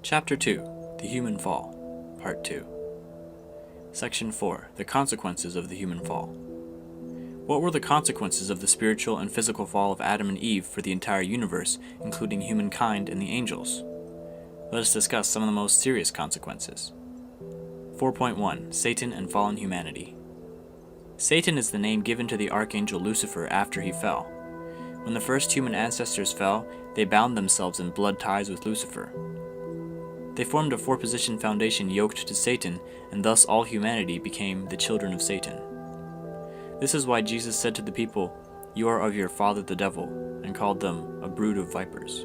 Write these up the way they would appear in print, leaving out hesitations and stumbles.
Chapter 2, The Human Fall, Part 2. Section 4, The Consequences of the Human Fall. What were the consequences of the spiritual and physical fall of Adam and Eve for the entire universe, including humankind and the angels? Let us discuss some of the most serious consequences. 4.1, Satan and Fallen Humanity. Satan is the name given to the archangel Lucifer after he fell. When the first human ancestors fell, they bound themselves in blood ties with Lucifer. They formed a four-position foundation yoked to Satan, and thus all humanity became the children of Satan. This is why Jesus said to the people, "You are of your father the devil," and called them a brood of vipers.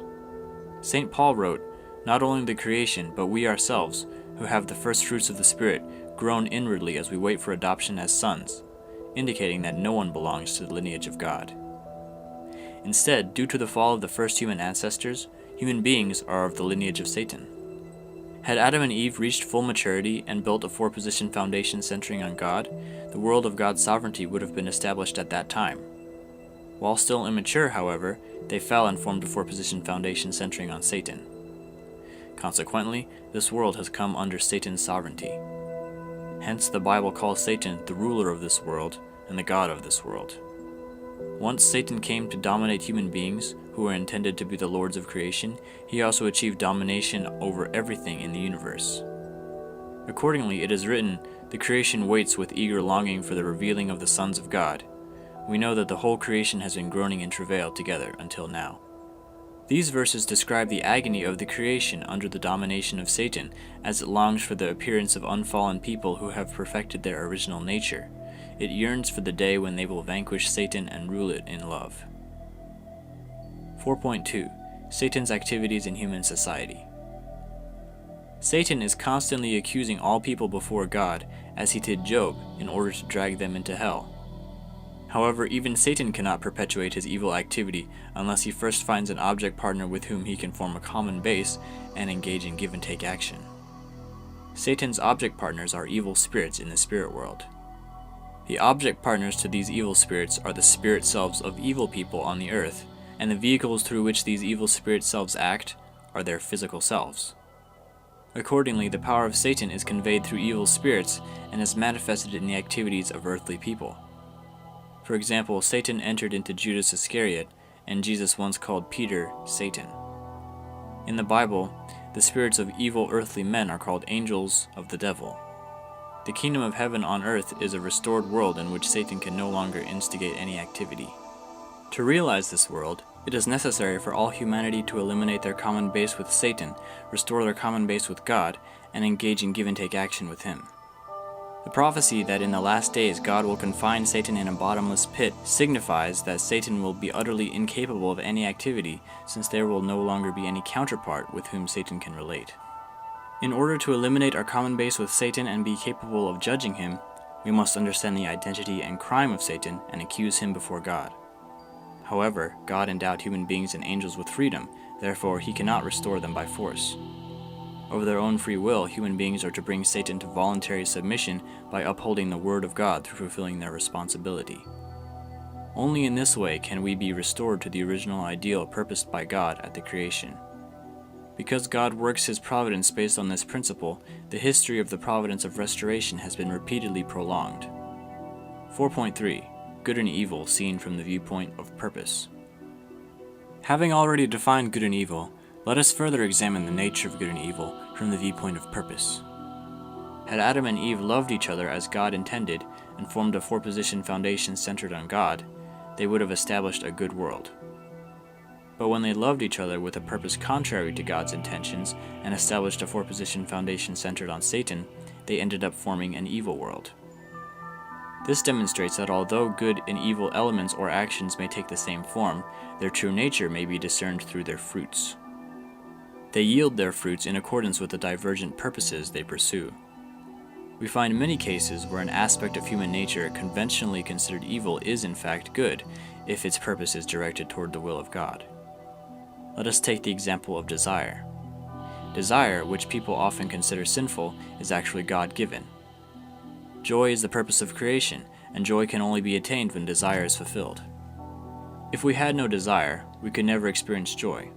St. Paul wrote, "Not only the creation, but we ourselves, who have the first fruits of the Spirit, groan inwardly as we wait for adoption as sons," indicating that no one belongs to the lineage of God. Instead, due to the fall of the first human ancestors, human beings are of the lineage of Satan. Had Adam and Eve reached full maturity and built a four-position foundation centering on God, the world of God's sovereignty would have been established at that time. While still immature, however, they fell and formed a four-position foundation centering on Satan. Consequently, this world has come under Satan's sovereignty. Hence, the Bible calls Satan the ruler of this world and the god of this world. Once Satan came to dominate human beings, who were intended to be the lords of creation, he also achieved domination over everything in the universe. Accordingly, it is written, "The creation waits with eager longing for the revealing of the sons of God." We know that the whole creation has been groaning in travail together until now. These verses describe the agony of the creation under the domination of Satan, as it longs for the appearance of unfallen people who have perfected their original nature. It yearns for the day when they will vanquish Satan and rule it in love. 4.2, Satan's activities in human society. Satan is constantly accusing all people before God, as he did Job, in order to drag them into hell. However, even Satan cannot perpetuate his evil activity unless he first finds an object partner with whom he can form a common base and engage in give-and-take action. Satan's object partners are evil spirits in the spirit world. The object partners to these evil spirits are the spirit selves of evil people on the earth, and the vehicles through which these evil spirit selves act are their physical selves. Accordingly, the power of Satan is conveyed through evil spirits and is manifested in the activities of earthly people. For example, Satan entered into Judas Iscariot, and Jesus once called Peter Satan. In the Bible, the spirits of evil earthly men are called angels of the devil. The kingdom of heaven on earth is a restored world in which Satan can no longer instigate any activity. To realize this world, it is necessary for all humanity to eliminate their common base with Satan, restore their common base with God, and engage in give-and-take action with him. The prophecy that in the last days God will confine Satan in a bottomless pit signifies that Satan will be utterly incapable of any activity, since there will no longer be any counterpart with whom Satan can relate. In order to eliminate our common base with Satan and be capable of judging him, we must understand the identity and crime of Satan and accuse him before God. However, God endowed human beings and angels with freedom, therefore he cannot restore them by force. Of their own free will, human beings are to bring Satan to voluntary submission by upholding the word of God through fulfilling their responsibility. Only in this way can we be restored to the original ideal purposed by God at the creation. Because God works his providence based on this principle, the history of the providence of restoration has been repeatedly prolonged. 4.3, Good and Evil seen from the viewpoint of purpose. Having already defined good and evil, let us further examine the nature of good and evil from the viewpoint of purpose. Had Adam and Eve loved each other as God intended and formed a four-position foundation centered on God, they would have established a good world. But when they loved each other with a purpose contrary to God's intentions and established a four-position foundation centered on Satan, they ended up forming an evil world. This demonstrates that although good and evil elements or actions may take the same form, their true nature may be discerned through their fruits. They yield their fruits in accordance with the divergent purposes they pursue. We find many cases where an aspect of human nature conventionally considered evil is in fact good, if its purpose is directed toward the will of God. Let us take the example of desire. Desire, which people often consider sinful, is actually God-given. Joy is the purpose of creation, and joy can only be attained when desire is fulfilled. If we had no desire, we could never experience joy.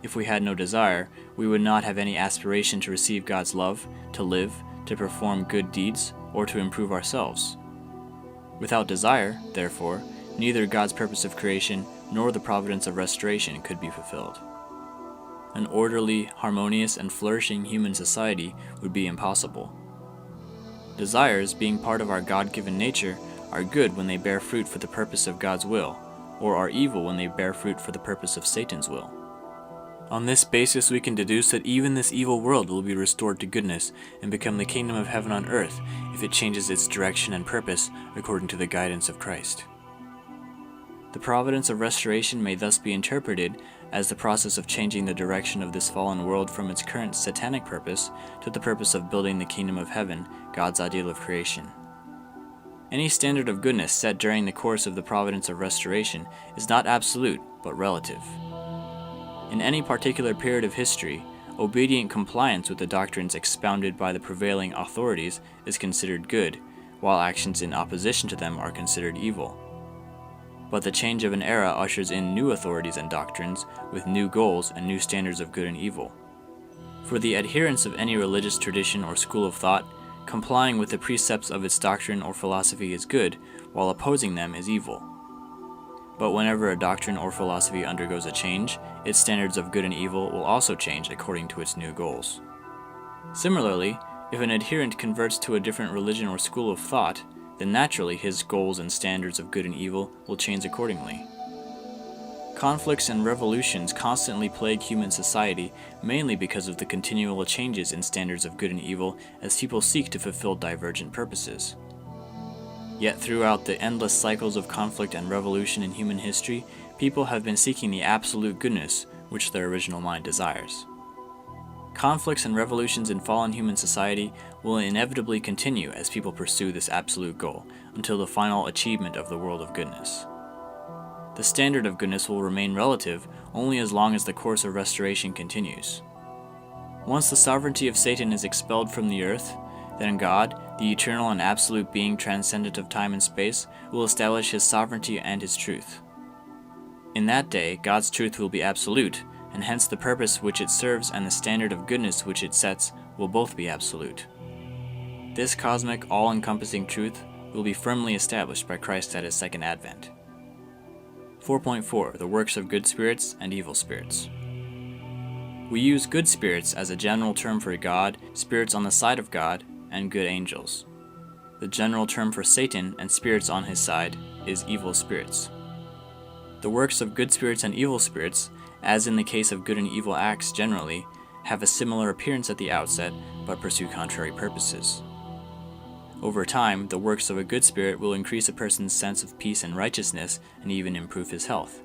If we had no desire, we would not have any aspiration to receive God's love, to live, to perform good deeds, or to improve ourselves. Without desire, therefore, neither God's purpose of creation nor the providence of restoration could be fulfilled. An orderly, harmonious, and flourishing human society would be impossible. Desires, being part of our God-given nature, are good when they bear fruit for the purpose of God's will, or are evil when they bear fruit for the purpose of Satan's will. On this basis, we can deduce that even this evil world will be restored to goodness and become the kingdom of heaven on earth if it changes its direction and purpose according to the guidance of Christ. The providence of restoration may thus be interpreted as the process of changing the direction of this fallen world from its current satanic purpose to the purpose of building the kingdom of heaven, God's ideal of creation. Any standard of goodness set during the course of the providence of restoration is not absolute, but relative. In any particular period of history, obedient compliance with the doctrines expounded by the prevailing authorities is considered good, while actions in opposition to them are considered evil. But the change of an era ushers in new authorities and doctrines with new goals and new standards of good and evil. For the adherents of any religious tradition or school of thought, complying with the precepts of its doctrine or philosophy is good, while opposing them is evil. But whenever a doctrine or philosophy undergoes a change, its standards of good and evil will also change according to its new goals. Similarly, if an adherent converts to a different religion or school of thought, then naturally his goals and standards of good and evil will change accordingly. Conflicts and revolutions constantly plague human society, mainly because of the continual changes in standards of good and evil as people seek to fulfill divergent purposes. Yet throughout the endless cycles of conflict and revolution in human history, people have been seeking the absolute goodness which their original mind desires. Conflicts and revolutions in fallen human society will inevitably continue as people pursue this absolute goal until the final achievement of the world of goodness. The standard of goodness will remain relative only as long as the course of restoration continues. Once the sovereignty of Satan is expelled from the earth, then God, the eternal and absolute being transcendent of time and space, will establish his sovereignty and his truth. In that day, God's truth will be absolute, and hence the purpose which it serves and the standard of goodness which it sets will both be absolute. This cosmic, all-encompassing truth will be firmly established by Christ at his second advent. 4.4. The works of good spirits and evil spirits. We use good spirits as a general term for God, spirits on the side of God, and good angels. The general term for Satan and spirits on his side is evil spirits. The works of good spirits and evil spirits, as in the case of good and evil acts generally, have a similar appearance at the outset, but pursue contrary purposes. Over time, the works of a good spirit will increase a person's sense of peace and righteousness and even improve his health.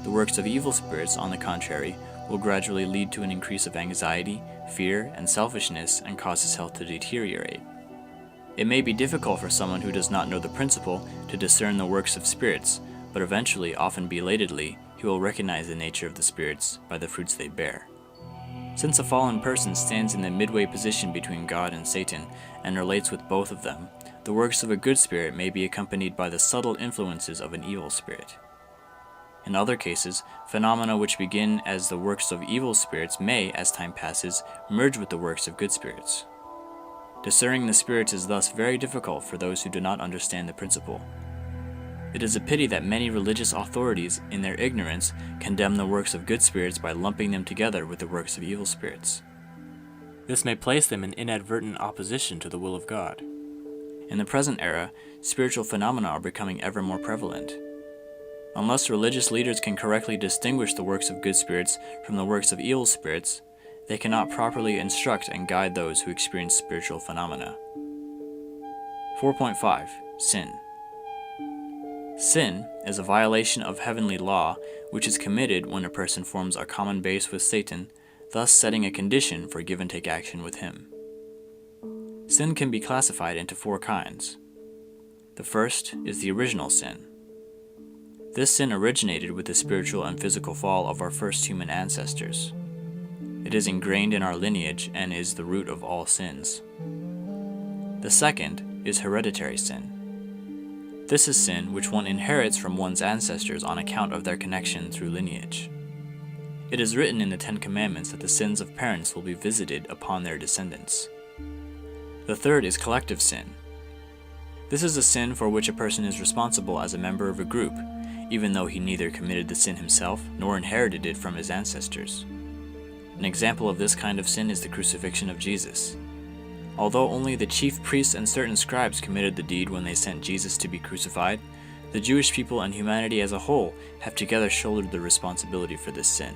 The works of evil spirits, on the contrary, will gradually lead to an increase of anxiety, fear, and selfishness and cause his health to deteriorate. It may be difficult for someone who does not know the principle to discern the works of spirits, but eventually, often belatedly, he will recognize the nature of the spirits by the fruits they bear. Since a fallen person stands in the midway position between God and Satan and relates with both of them, the works of a good spirit may be accompanied by the subtle influences of an evil spirit. In other cases, phenomena which begin as the works of evil spirits may, as time passes, merge with the works of good spirits. Discerning the spirits is thus very difficult for those who do not understand the principle. It is a pity that many religious authorities, in their ignorance, condemn the works of good spirits by lumping them together with the works of evil spirits. This may place them in inadvertent opposition to the will of God. In the present era, spiritual phenomena are becoming ever more prevalent. Unless religious leaders can correctly distinguish the works of good spirits from the works of evil spirits, they cannot properly instruct and guide those who experience spiritual phenomena. 4.5. Sin. Sin is a violation of heavenly law which is committed when a person forms a common base with Satan, thus setting a condition for give-and-take action with him. Sin can be classified into 4 kinds. The first is the original sin. This sin originated with the spiritual and physical fall of our first human ancestors. It is ingrained in our lineage and is the root of all sins. The second is hereditary sin. This is sin which one inherits from one's ancestors on account of their connection through lineage. It is written in the Ten Commandments that the sins of parents will be visited upon their descendants. The third is collective sin. This is a sin for which a person is responsible as a member of a group, even though he neither committed the sin himself nor inherited it from his ancestors. An example of this kind of sin is the crucifixion of Jesus. Although only the chief priests and certain scribes committed the deed when they sent Jesus to be crucified, the Jewish people and humanity as a whole have together shouldered the responsibility for this sin.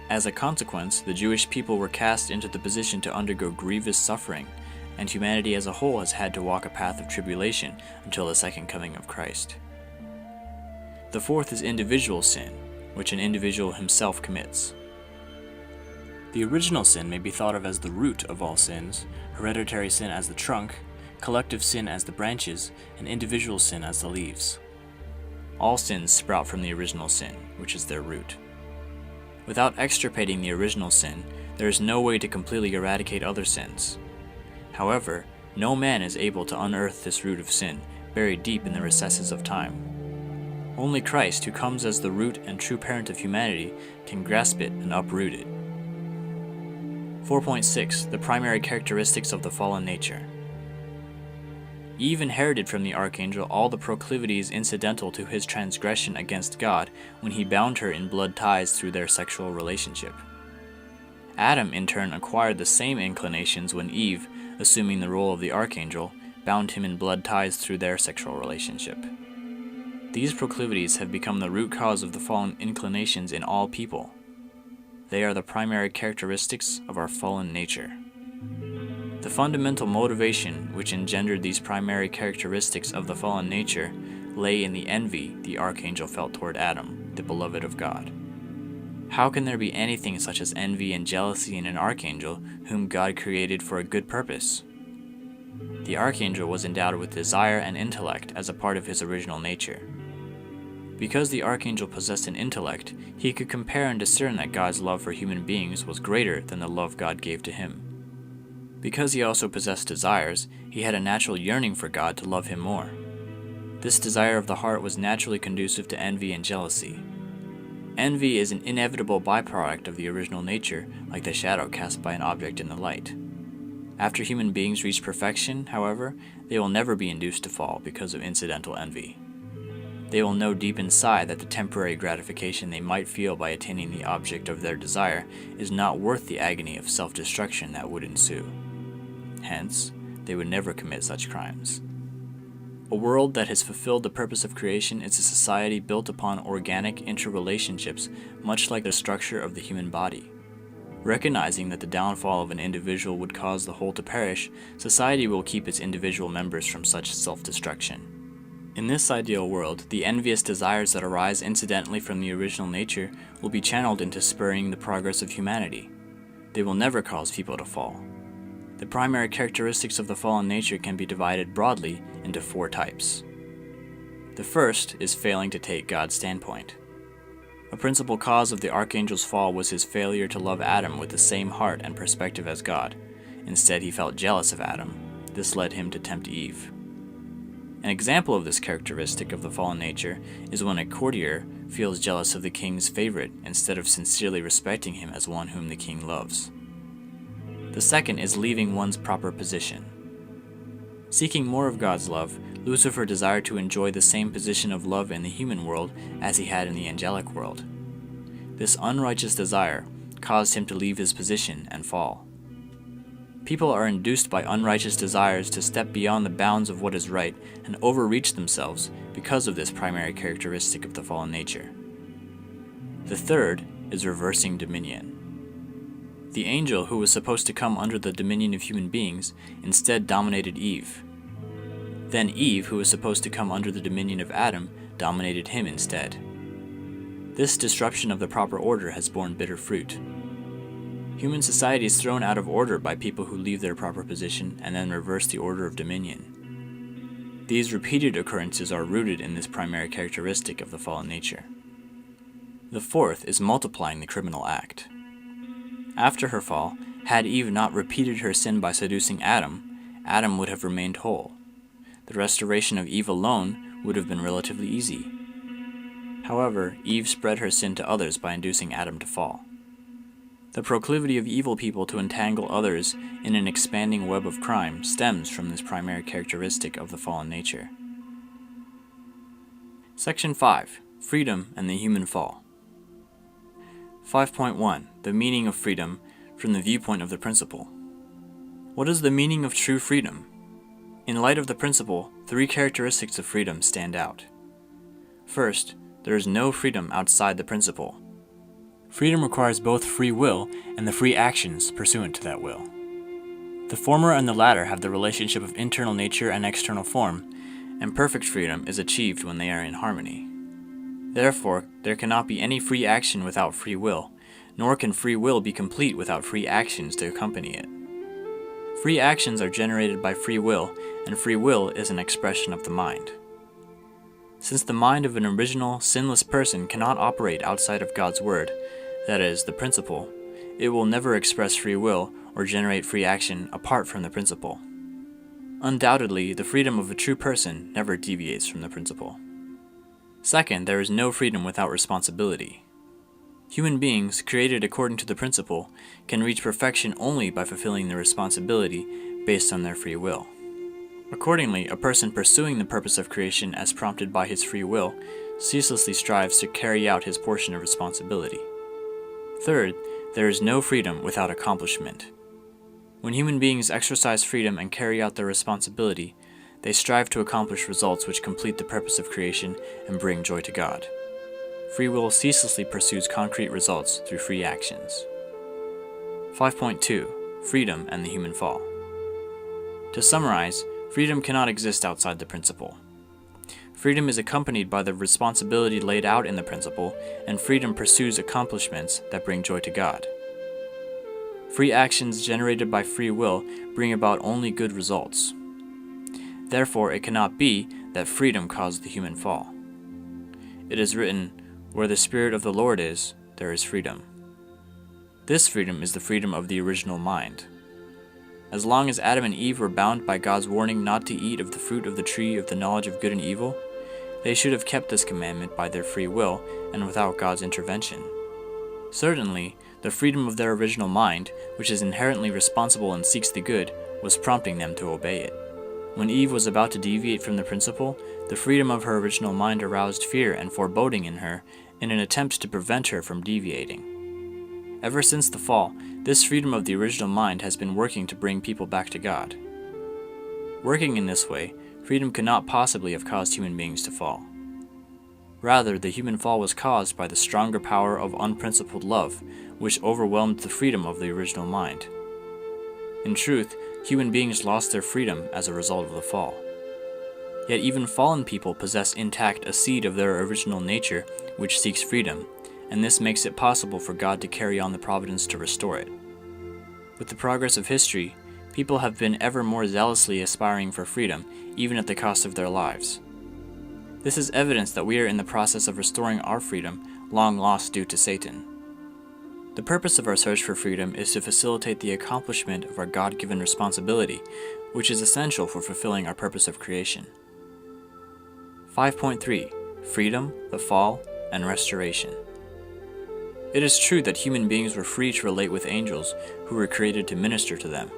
As a consequence, the Jewish people were cast into the position to undergo grievous suffering, and humanity as a whole has had to walk a path of tribulation until the second coming of Christ. The fourth is individual sin, which an individual himself commits. The original sin may be thought of as the root of all sins, hereditary sin as the trunk, collective sin as the branches, and individual sin as the leaves. All sins sprout from the original sin, which is their root. Without extirpating the original sin, there is no way to completely eradicate other sins. However, no man is able to unearth this root of sin, buried deep in the recesses of time. Only Christ, who comes as the root and true parent of humanity, can grasp it and uproot it. 4.6. The primary characteristics of the fallen nature. Eve inherited from the archangel all the proclivities incidental to his transgression against God when he bound her in blood ties through their sexual relationship. Adam, in turn, acquired the same inclinations when Eve, assuming the role of the archangel, bound him in blood ties through their sexual relationship. These proclivities have become the root cause of the fallen inclinations in all people. They are the primary characteristics of our fallen nature. The fundamental motivation which engendered these primary characteristics of the fallen nature lay in the envy the archangel felt toward Adam, the beloved of God. How can there be anything such as envy and jealousy in an archangel whom God created for a good purpose? The archangel was endowed with desire and intellect as a part of his original nature. Because the archangel possessed an intellect, he could compare and discern that God's love for human beings was greater than the love God gave to him. Because he also possessed desires, he had a natural yearning for God to love him more. This desire of the heart was naturally conducive to envy and jealousy. Envy is an inevitable byproduct of the original nature, like the shadow cast by an object in the light. After human beings reach perfection, however, they will never be induced to fall because of incidental envy. They will know deep inside that the temporary gratification they might feel by attaining the object of their desire is not worth the agony of self-destruction that would ensue. Hence, they would never commit such crimes. A world that has fulfilled the purpose of creation is a society built upon organic interrelationships, much like the structure of the human body. Recognizing that the downfall of an individual would cause the whole to perish, society will keep its individual members from such self-destruction. In this ideal world, the envious desires that arise incidentally from the original nature will be channeled into spurring the progress of humanity. They will never cause people to fall. The primary characteristics of the fallen nature can be divided broadly into 4 types. The first is failing to take God's standpoint. A principal cause of the archangel's fall was his failure to love Adam with the same heart and perspective as God. Instead, he felt jealous of Adam. This led him to tempt Eve. An example of this characteristic of the fallen nature is when a courtier feels jealous of the king's favorite instead of sincerely respecting him as one whom the king loves. The second is leaving one's proper position. Seeking more of God's love, Lucifer desired to enjoy the same position of love in the human world as he had in the angelic world. This unrighteous desire caused him to leave his position and fall. People are induced by unrighteous desires to step beyond the bounds of what is right and overreach themselves because of this primary characteristic of the fallen nature. The third is reversing dominion. The angel who was supposed to come under the dominion of human beings instead dominated Eve. Then Eve, who was supposed to come under the dominion of Adam, dominated him instead. This disruption of the proper order has borne bitter fruit. Human society is thrown out of order by people who leave their proper position and then reverse the order of dominion. These repeated occurrences are rooted in this primary characteristic of the fallen nature. The fourth is multiplying the criminal act. After her fall, had Eve not repeated her sin by seducing Adam, Adam would have remained whole. The restoration of Eve alone would have been relatively easy. However, Eve spread her sin to others by inducing Adam to fall. The proclivity of evil people to entangle others in an expanding web of crime stems from this primary characteristic of the fallen nature. Section 5. Freedom and the Human Fall. 5.1. The meaning of freedom from the viewpoint of the principle. What is the meaning of true freedom? In light of the principle, 3 characteristics of freedom stand out. First, there is no freedom outside the principle. Freedom requires both free will and the free actions pursuant to that will. The former and the latter have the relationship of internal nature and external form, and perfect freedom is achieved when they are in harmony. Therefore, there cannot be any free action without free will, nor can free will be complete without free actions to accompany it. Free actions are generated by free will, and free will is an expression of the mind. Since the mind of an original, sinless person cannot operate outside of God's Word, that is, the principle, it will never express free will or generate free action apart from the principle. Undoubtedly, the freedom of a true person never deviates from the principle. Second, there is no freedom without responsibility. Human beings, created according to the principle, can reach perfection only by fulfilling their responsibility based on their free will. Accordingly, a person pursuing the purpose of creation as prompted by his free will ceaselessly strives to carry out his portion of responsibility. Third, there is no freedom without accomplishment. When human beings exercise freedom and carry out their responsibility, they strive to accomplish results which complete the purpose of creation and bring joy to God. Free will ceaselessly pursues concrete results through free actions. 5.2. Freedom and the Human Fall. To summarize, freedom cannot exist outside the principle. Freedom is accompanied by the responsibility laid out in the principle, and freedom pursues accomplishments that bring joy to God. Free actions generated by free will bring about only good results. Therefore, it cannot be that freedom caused the human fall. It is written, "Where the Spirit of the Lord is, there is freedom." This freedom is the freedom of the original mind. As long as Adam and Eve were bound by God's warning not to eat of the fruit of the tree of the knowledge of good and evil, they should have kept this commandment by their free will and without God's intervention. Certainly, the freedom of their original mind, which is inherently responsible and seeks the good, was prompting them to obey it. When Eve was about to deviate from the principle, the freedom of her original mind aroused fear and foreboding in her in an attempt to prevent her from deviating. Ever since the fall, this freedom of the original mind has been working to bring people back to God. Working in this way, freedom could not possibly have caused human beings to fall. Rather, the human fall was caused by the stronger power of unprincipled love, which overwhelmed the freedom of the original mind. In truth, human beings lost their freedom as a result of the fall. Yet even fallen people possess intact a seed of their original nature which seeks freedom, and this makes it possible for God to carry on the providence to restore it. With the progress of history, people have been ever more zealously aspiring for freedom, even at the cost of their lives. This is evidence that we are in the process of restoring our freedom, long lost due to Satan. The purpose of our search for freedom is to facilitate the accomplishment of our God-given responsibility, which is essential for fulfilling our purpose of creation. 5.3. Freedom, the Fall, and Restoration. It is true that human beings were free to relate with angels who were created to minister to them.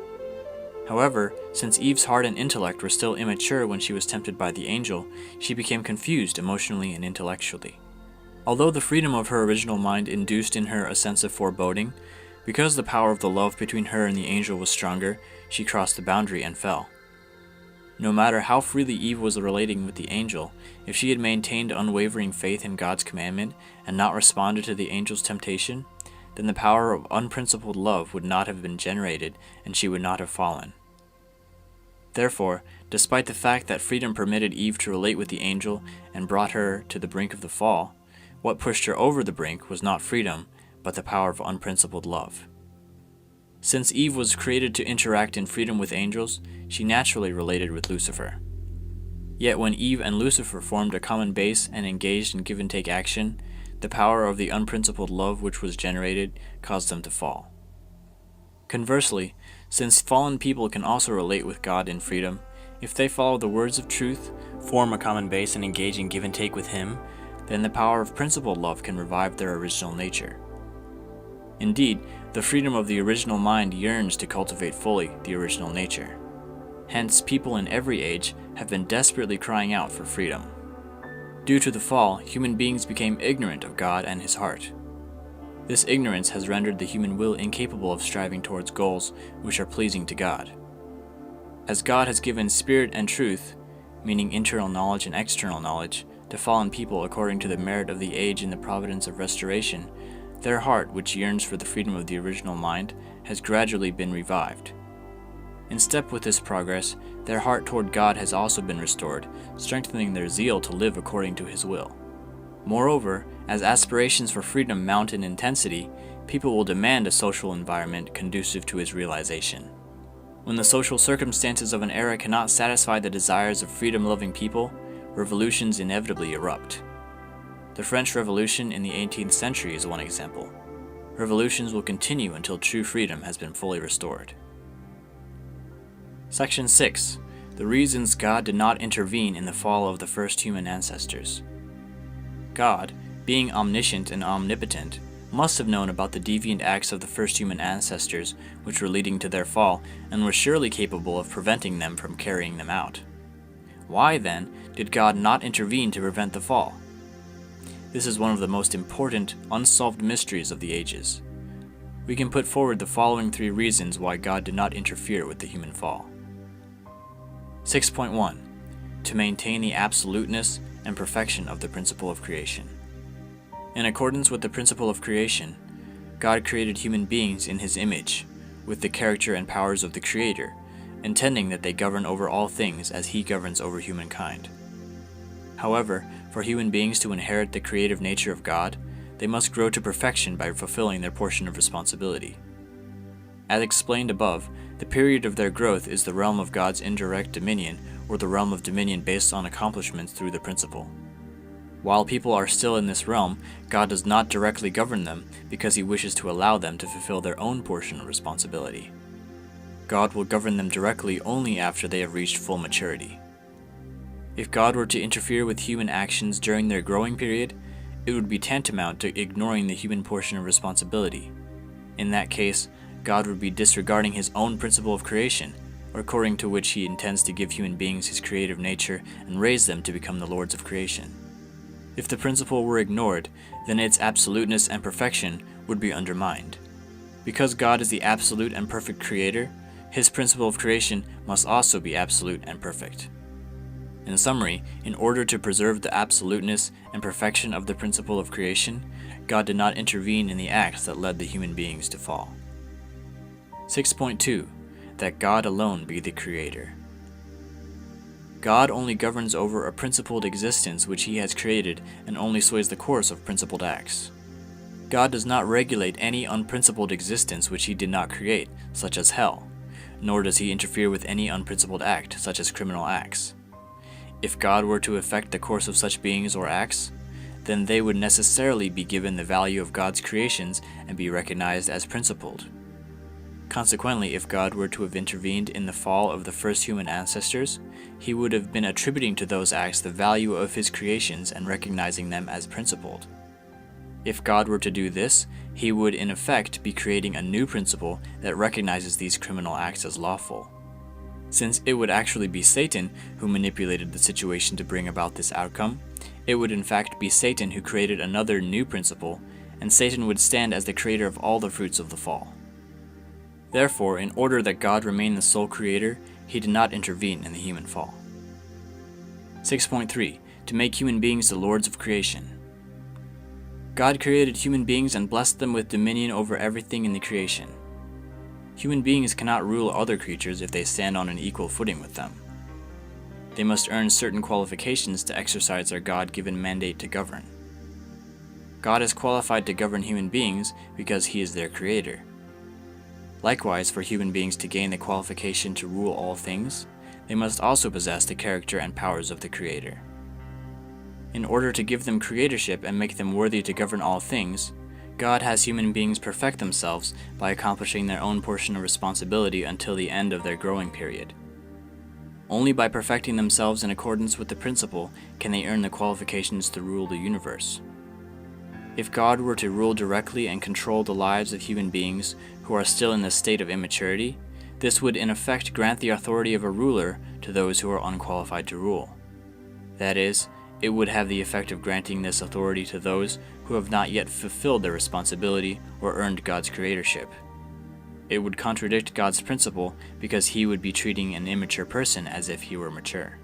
However, since Eve's heart and intellect were still immature when she was tempted by the angel, she became confused emotionally and intellectually. Although the freedom of her original mind induced in her a sense of foreboding, because the power of the love between her and the angel was stronger, she crossed the boundary and fell. No matter how freely Eve was relating with the angel, if she had maintained unwavering faith in God's commandment and not responded to the angel's temptation, then the power of unprincipled love would not have been generated and she would not have fallen. Therefore, despite the fact that freedom permitted Eve to relate with the angel and brought her to the brink of the fall, what pushed her over the brink was not freedom, but the power of unprincipled love. Since Eve was created to interact in freedom with angels, she naturally related with Lucifer. Yet when Eve and Lucifer formed a common base and engaged in give-and-take action, the power of the unprincipled love which was generated caused them to fall. Conversely, since fallen people can also relate with God in freedom, if they follow the words of truth, form a common base and engage in give-and-take with Him, then the power of principled love can revive their original nature. Indeed, the freedom of the original mind yearns to cultivate fully the original nature. Hence, people in every age have been desperately crying out for freedom. Due to the fall, human beings became ignorant of God and His heart. This ignorance has rendered the human will incapable of striving towards goals which are pleasing to God. As God has given spirit and truth, meaning internal knowledge and external knowledge, to fallen people according to the merit of the age and the providence of restoration, their heart, which yearns for the freedom of the original mind, has gradually been revived. In step with this progress, their heart toward God has also been restored, strengthening their zeal to live according to His will. Moreover, as aspirations for freedom mount in intensity, people will demand a social environment conducive to its realization. When the social circumstances of an era cannot satisfy the desires of freedom-loving people, revolutions inevitably erupt. The French Revolution in the 18th century is one example. Revolutions will continue until true freedom has been fully restored. Section 6. The reasons God did not intervene in the fall of the first human ancestors. God, being omniscient and omnipotent, must have known about the deviant acts of the first human ancestors which were leading to their fall, and was surely capable of preventing them from carrying them out. Why, then, did God not intervene to prevent the fall? This is one of the most important, unsolved mysteries of the ages. We can put forward the following 3 reasons why God did not interfere with the human fall. 6.1. To maintain the absoluteness and perfection of the principle of creation. In accordance with the principle of creation, God created human beings in His image, with the character and powers of the Creator, intending that they govern over all things as He governs over humankind. However, for human beings to inherit the creative nature of God, they must grow to perfection by fulfilling their portion of responsibility. As explained above, the period of their growth is the realm of God's indirect dominion, or the realm of dominion based on accomplishments through the principle. While people are still in this realm, God does not directly govern them because He wishes to allow them to fulfill their own portion of responsibility. God will govern them directly only after they have reached full maturity. If God were to interfere with human actions during their growing period, it would be tantamount to ignoring the human portion of responsibility. In that case, God would be disregarding His own principle of creation, according to which He intends to give human beings His creative nature and raise them to become the lords of creation. If the principle were ignored, then its absoluteness and perfection would be undermined. Because God is the absolute and perfect Creator, His principle of creation must also be absolute and perfect. In summary, in order to preserve the absoluteness and perfection of the principle of creation, God did not intervene in the acts that led the human beings to fall. 6.2. That God alone be the Creator. God only governs over a principled existence which He has created and only sways the course of principled acts. God does not regulate any unprincipled existence which He did not create, such as hell, nor does He interfere with any unprincipled act, such as criminal acts. If God were to affect the course of such beings or acts, then they would necessarily be given the value of God's creations and be recognized as principled. Consequently, if God were to have intervened in the fall of the first human ancestors, He would have been attributing to those acts the value of His creations and recognizing them as principled. If God were to do this, He would in effect be creating a new principle that recognizes these criminal acts as lawful. Since it would actually be Satan who manipulated the situation to bring about this outcome, it would in fact be Satan who created another new principle, and Satan would stand as the creator of all the fruits of the fall. Therefore, in order that God remain the sole creator, He did not intervene in the human fall. 6.3. To make human beings the lords of creation. God created human beings and blessed them with dominion over everything in the creation. Human beings cannot rule other creatures if they stand on an equal footing with them. They must earn certain qualifications to exercise their God-given mandate to govern. God is qualified to govern human beings because He is their creator. Likewise, for human beings to gain the qualification to rule all things, they must also possess the character and powers of the Creator. In order to give them creatorship and make them worthy to govern all things, God has human beings perfect themselves by accomplishing their own portion of responsibility until the end of their growing period. Only by perfecting themselves in accordance with the principle can they earn the qualifications to rule the universe. If God were to rule directly and control the lives of human beings who are still in the state of immaturity, this would in effect grant the authority of a ruler to those who are unqualified to rule. That is, it would have the effect of granting this authority to those who have not yet fulfilled their responsibility or earned God's creatorship. It would contradict God's principle because he would be treating an immature person as if he were mature.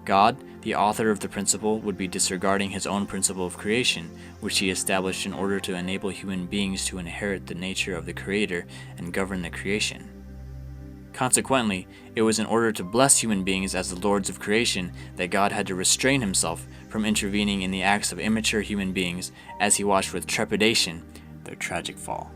God, the author of the principle, would be disregarding his own principle of creation, which he established in order to enable human beings to inherit the nature of the Creator and govern the creation. Consequently, it was in order to bless human beings as the lords of creation that God had to restrain himself from intervening in the acts of immature human beings as he watched with trepidation their tragic fall.